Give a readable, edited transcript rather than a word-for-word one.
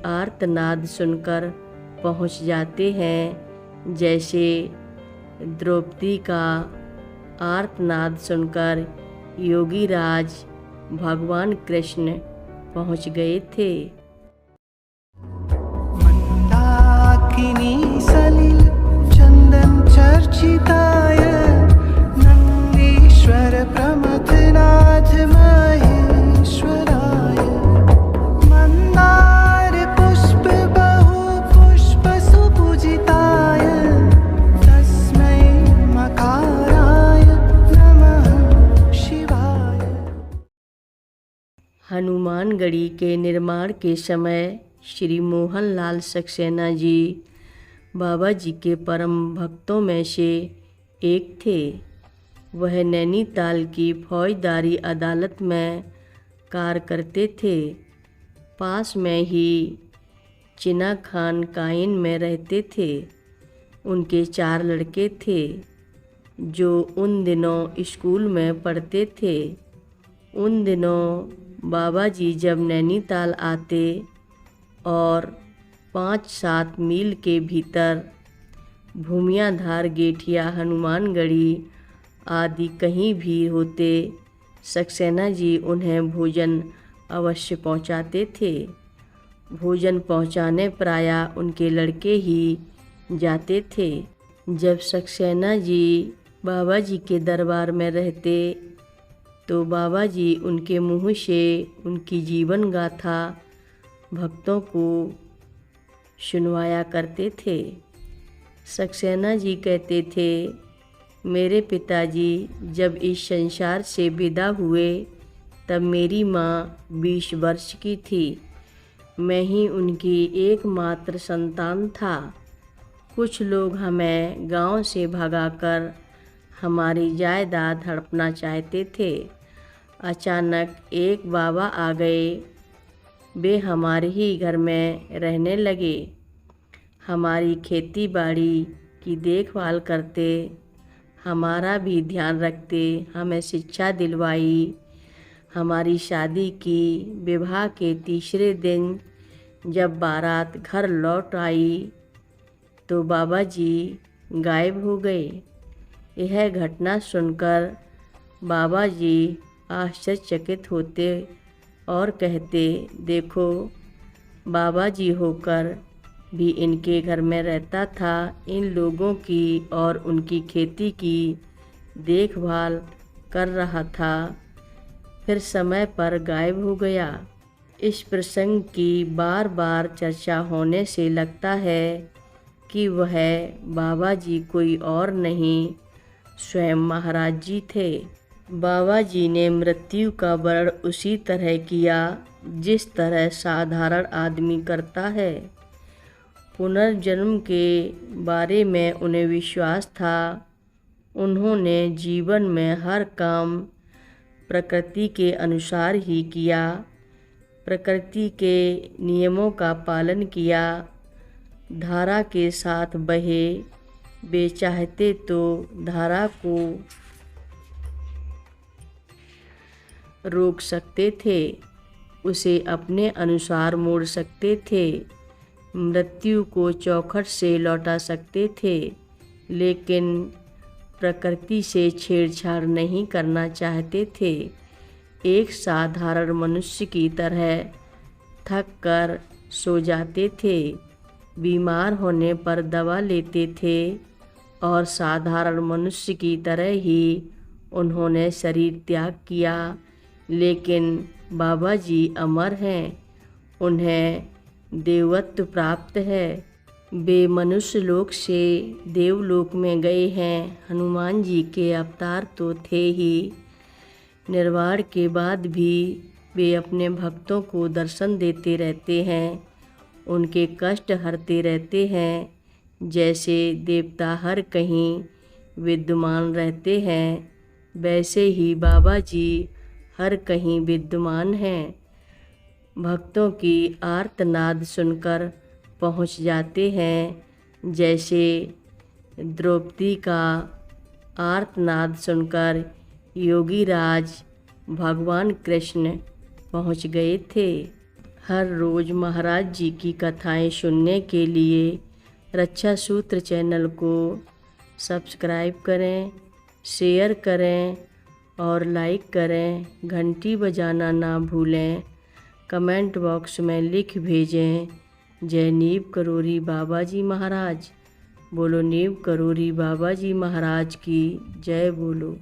आर्तनाद सुनकर पहुंच जाते हैं। जैसे द्रौपदी का आर्तनाद सुनकर योगीराज भगवान कृष्ण पहुंच गए थे। मंदाकिनी सलिल चंदन चर्चिताय नंदीश्वर प्रमथनाथ महेश्वराय मंदार पुष्प बहु पुष्प सुपूजिताय तस्मै मकाराय नमः शिवाय। हनुमानगढ़ी के निर्माण के समय श्री मोहनलाल सक्सेना जी बाबा जी के परम भक्तों में से एक थे। वह नैनीताल की फौजदारी अदालत में कार्य करते थे। पास में ही चिना खान काइन में रहते थे। उनके 4 लड़के थे जो उन दिनों स्कूल में पढ़ते थे। उन दिनों बाबा जी जब नैनीताल आते और 5-7 मील के भीतर भूमियाधार, गेठिया, हनुमानगढ़ी आदि कहीं भी होते, सक्सेना जी उन्हें भोजन अवश्य पहुंचाते थे। भोजन पहुंचाने प्रायः उनके लड़के ही जाते थे। जब सक्सेना जी बाबा जी के दरबार में रहते तो बाबा जी उनके मुँह से उनकी जीवन गाथा भक्तों को सुनवाया करते थे। सक्सेना जी कहते थे, मेरे पिताजी जब इस संसार से विदा हुए तब मेरी माँ 20 वर्ष की थी। मैं ही उनकी एकमात्र संतान था। कुछ लोग हमें गांव से भगाकर हमारी जायदाद हड़पना चाहते थे। अचानक एक बाबा आ गए। वे हमारे ही घर में रहने लगे। हमारी खेती बाड़ी की देखभाल करते, हमारा भी ध्यान रखते, हमें शिक्षा दिलवाई। हमारी शादी की। विवाह के तीसरे दिन जब बारात घर लौट आई तो बाबा जी गायब हो गए। यह घटना सुनकर बाबा जी आश्चर्यचकित होते और कहते, देखो, बाबा जी होकर भी इनके घर में रहता था, इन लोगों की और उनकी खेती की देखभाल कर रहा था, फिर समय पर गायब हो गया। इस प्रसंग की बार बार चर्चा होने से लगता है कि वह बाबा जी कोई और नहीं, स्वयं महाराज जी थे। बाबा जी ने मृत्यु का वर्ण उसी तरह किया जिस तरह साधारण आदमी करता है। पुनर्जन्म के बारे में उन्हें विश्वास था। उन्होंने जीवन में हर काम प्रकृति के अनुसार ही किया, प्रकृति के नियमों का पालन किया, धारा के साथ बहे। वे चाहते तो धारा को रोक सकते थे, उसे अपने अनुसार मोड़ सकते थे, मृत्यु को चौखट से लौटा सकते थे, लेकिन प्रकृति से छेड़छाड़ नहीं करना चाहते थे। एक साधारण मनुष्य की तरह थक कर सो जाते थे, बीमार होने पर दवा लेते थे और साधारण मनुष्य की तरह ही उन्होंने शरीर त्याग किया। लेकिन बाबा जी अमर हैं, उन्हें देवत्व प्राप्त है। वे मनुष्य लोक से देवलोक में गए हैं। हनुमान जी के अवतार तो थे ही, निर्वाण के बाद भी वे अपने भक्तों को दर्शन देते रहते हैं, उनके कष्ट हरते रहते हैं। जैसे देवता हर कहीं विद्यमान रहते हैं, वैसे ही बाबा जी हर कहीं विद्यमान हैं। भक्तों की आर्तनाद सुनकर पहुंच जाते हैं। जैसे द्रौपदी का आर्तनाद सुनकर योगीराज भगवान कृष्ण पहुंच गए थे। हर रोज़ महाराज जी की कथाएं सुनने के लिए रक्षा सूत्र चैनल को सब्सक्राइब करें, शेयर करें और लाइक करें। घंटी बजाना ना भूलें। कमेंट बॉक्स में लिख भेजें, जय नीव करोरी बाबा जी महाराज। बोलो नीव करोरी बाबा जी महाराज की जय बोलो।